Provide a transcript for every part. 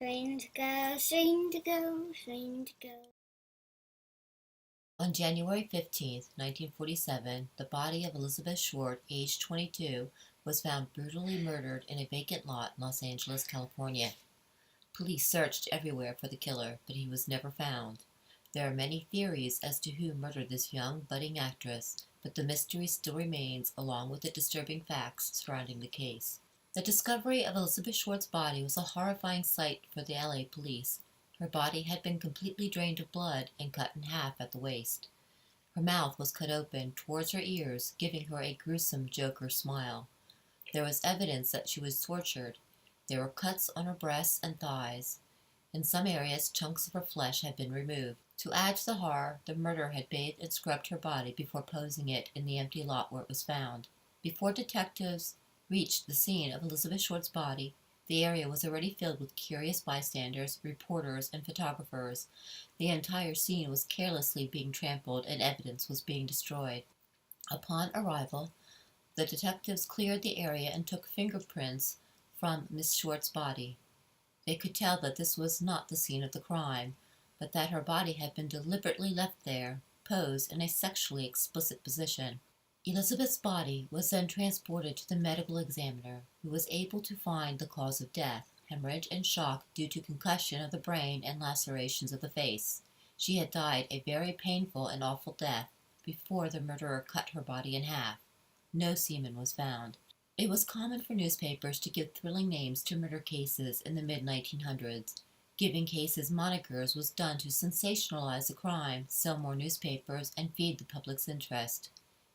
Train to go, train to go, train to go. On January 15, 1947, the body of Elizabeth Short, aged 22, was found brutally murdered in a vacant lot in Los Angeles, California. Police searched everywhere for the killer, but he was never found. There are many theories as to who murdered this young, budding actress, but the mystery still remains, along with the disturbing facts surrounding the case. The discovery of Elizabeth Short's body was a horrifying sight for the LA police. Her body had been completely drained of blood and cut in half at the waist. Her mouth was cut open towards her ears, giving her a gruesome Joker smile. There was evidence that she was tortured. There were cuts on her breasts and thighs. In some areas, chunks of her flesh had been removed. To add to the horror, the murderer had bathed and scrubbed her body before posing it in the empty lot where it was found. Before detectives reached the scene of Elizabeth Short's body, the area was already filled with curious bystanders, reporters, and photographers. The entire scene was carelessly being trampled and evidence was being destroyed. Upon arrival, the detectives cleared the area and took fingerprints from Miss Short's body. They could tell that this was not the scene of the crime, but that her body had been deliberately left there, posed in a sexually explicit position. Elizabeth's body was then transported to the medical examiner, who was able to find the cause of death, hemorrhage and shock due to concussion of the brain and lacerations of the face. She had died a very painful and awful death before the murderer cut her body in half. No semen was found. It was common for newspapers to give thrilling names to murder cases in the mid-1900s. Giving cases monikers was done to sensationalize the crime, sell more newspapers, and feed the public's interest.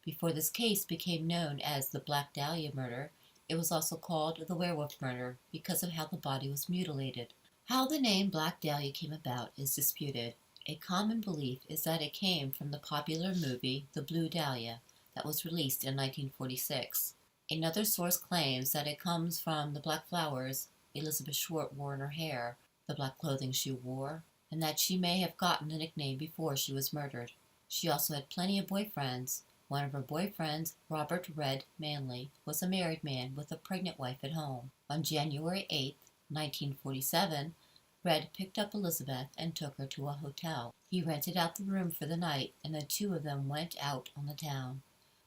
Before this case became known as the Black Dahlia murder, it was also called the werewolf murder because of how the body was mutilated. How the name Black Dahlia came about is disputed. A common belief is that it came from the popular movie The Blue Dahlia that was released in 1946. Another source claims that it comes from the black flowers Elizabeth Short wore in her hair, the black clothing she wore, and that she may have gotten the nickname before she was murdered. She also had plenty of boyfriends. One of her boyfriends, Robert Red Manley, was a married man with a pregnant wife at home. On January 8, 1947, Red picked up Elizabeth and took her to a hotel. He rented out the room for the night, and the two of them went out on the town.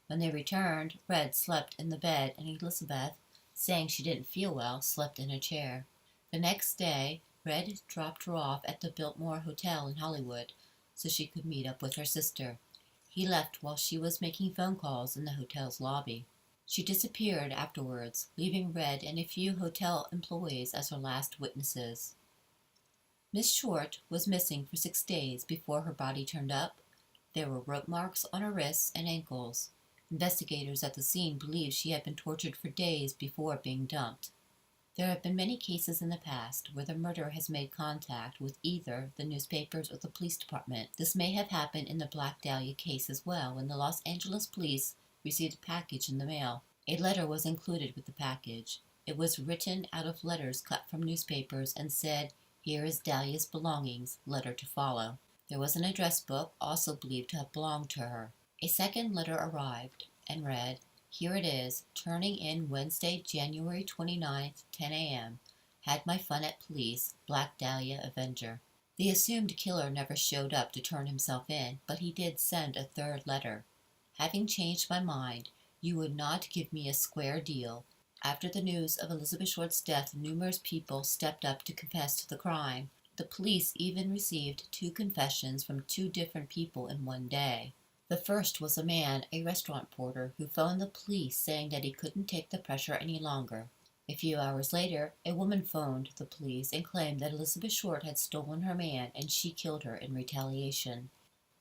When they returned, Red slept in the bed, and Elizabeth, saying she didn't feel well, slept in a chair. The next day, Red dropped her off at the Biltmore Hotel in Hollywood so she could meet up with her sister. He left while she was making phone calls in the hotel's lobby. She disappeared afterwards, leaving Red and a few hotel employees as her last witnesses. Miss Short was missing for 6 days before her body turned up. There were rope marks on her wrists and ankles. Investigators at the scene believe she had been tortured for days before being dumped. There have been many cases in the past where the murderer has made contact with either the newspapers or the police department. This may have happened in the Black Dahlia case as well, when the Los Angeles police received a package in the mail. A letter was included with the package. It was written out of letters cut from newspapers and said, "Here is Dahlia's belongings, letter to follow." There was an address book also believed to have belonged to her. A second letter arrived and read, "Here it is, turning in Wednesday, January 29th, 10 a.m. Had my fun at police, Black Dahlia Avenger." The assumed killer never showed up to turn himself in, but he did send a third letter. "Having changed my mind, you would not give me a square deal." After the news of Elizabeth Short's death, numerous people stepped up to confess to the crime. The police even received 2 confessions from 2 different people in one day. The first was a man, a restaurant porter, who phoned the police saying that he couldn't take the pressure any longer. A few hours later, a woman phoned the police and claimed that Elizabeth Short had stolen her man and she killed her in retaliation.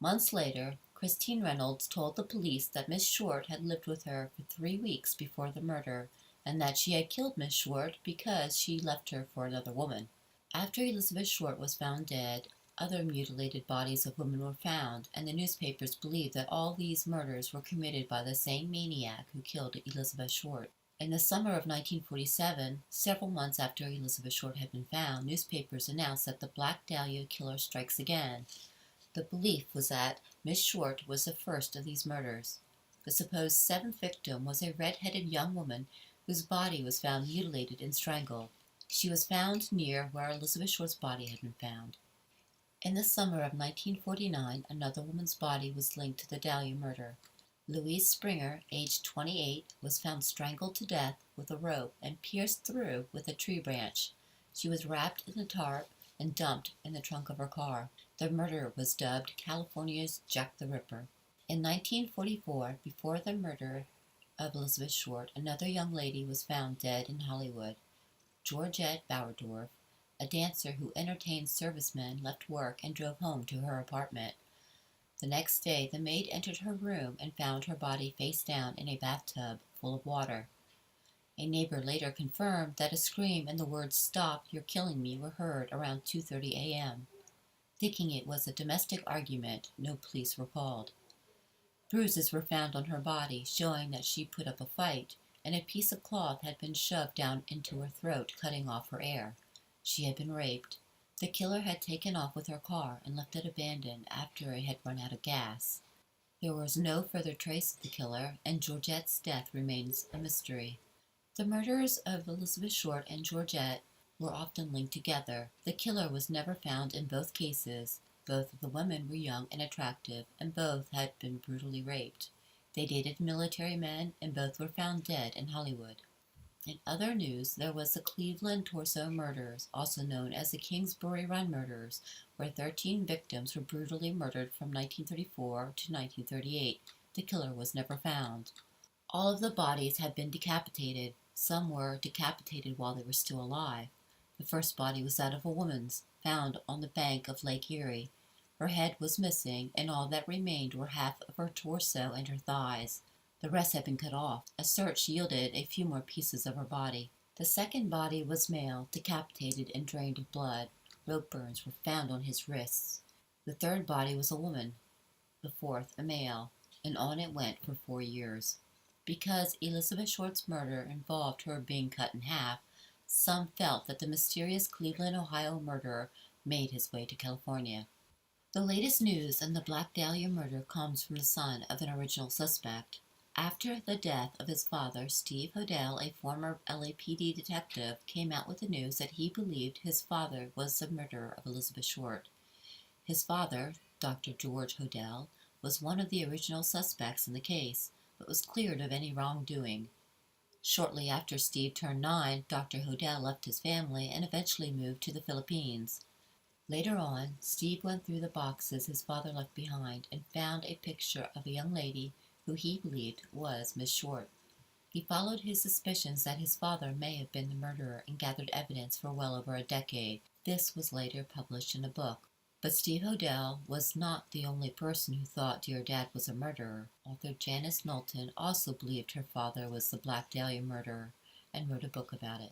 Months later, Christine Reynolds told the police that Miss Short had lived with her for 3 weeks before the murder and that she had killed Miss Short because she left her for another woman. After Elizabeth Short was found dead, other mutilated bodies of women were found, and the newspapers believed that all these murders were committed by the same maniac who killed Elizabeth Short. In the summer of 1947, several months after Elizabeth Short had been found, newspapers announced that the Black Dahlia killer strikes again. The belief was that Miss Short was the first of these murders. The supposed 7th victim was a red-headed young woman whose body was found mutilated and strangled. She was found near where Elizabeth Short's body had been found. In the summer of 1949, another woman's body was linked to the Dahlia murder. Louise Springer, aged 28, was found strangled to death with a rope and pierced through with a tree branch. She was wrapped in a tarp and dumped in the trunk of her car. The murder was dubbed California's Jack the Ripper. In 1944, before the murder of Elizabeth Short, another young lady was found dead in Hollywood. Georgette Bowerdorf, a dancer who entertained servicemen, left work and drove home to her apartment. The next day, the maid entered her room and found her body face down in a bathtub full of water. A neighbor later confirmed that a scream and the words "Stop, you're killing me" were heard around 2:30 a.m. Thinking it was a domestic argument, no police were called. Bruises were found on her body, showing that she put up a fight, and a piece of cloth had been shoved down into her throat, cutting off her air. She had been raped. The killer had taken off with her car and left it abandoned after it had run out of gas. There was no further trace of the killer, and Georgette's death remains a mystery. The murders of Elizabeth Short and Georgette were often linked together. The killer was never found in both cases. Both of the women were young and attractive, and both had been brutally raped. They dated military men, and both were found dead in Hollywood. In other news, there was the Cleveland Torso murders, also known as the Kingsbury Run murders, where 13 victims were brutally murdered from 1934 to 1938. The killer was never found. All of the bodies had been decapitated. Some were decapitated while they were still alive. The first body was that of a woman's, found on the bank of Lake Erie. Her head was missing, and all that remained were half of her torso and her thighs. The rest had been cut off. A search yielded a few more pieces of her body. The second body was male, decapitated and drained of blood. Rope burns were found on his wrists. The third body was a woman, the fourth a male, and on it went for 4 years. Because Elizabeth Short's murder involved her being cut in half, some felt that the mysterious Cleveland, Ohio murderer made his way to California. The latest news in the Black Dahlia murder comes from the son of an original suspect. After the death of his father, Steve Hodel, a former LAPD detective, came out with the news that he believed his father was the murderer of Elizabeth Short. His father, Dr. George Hodel, was one of the original suspects in the case, but was cleared of any wrongdoing. Shortly after Steve turned 9, Dr. Hodel left his family and eventually moved to the Philippines. Later on, Steve went through the boxes his father left behind and found a picture of a young lady who he believed was Miss Short. He followed his suspicions that his father may have been the murderer and gathered evidence for well over a decade. This was later published in a book. But Steve Hodel was not the only person who thought Dear Dad was a murderer. Author Janice Knowlton also believed her father was the Black Dahlia murderer and wrote a book about it.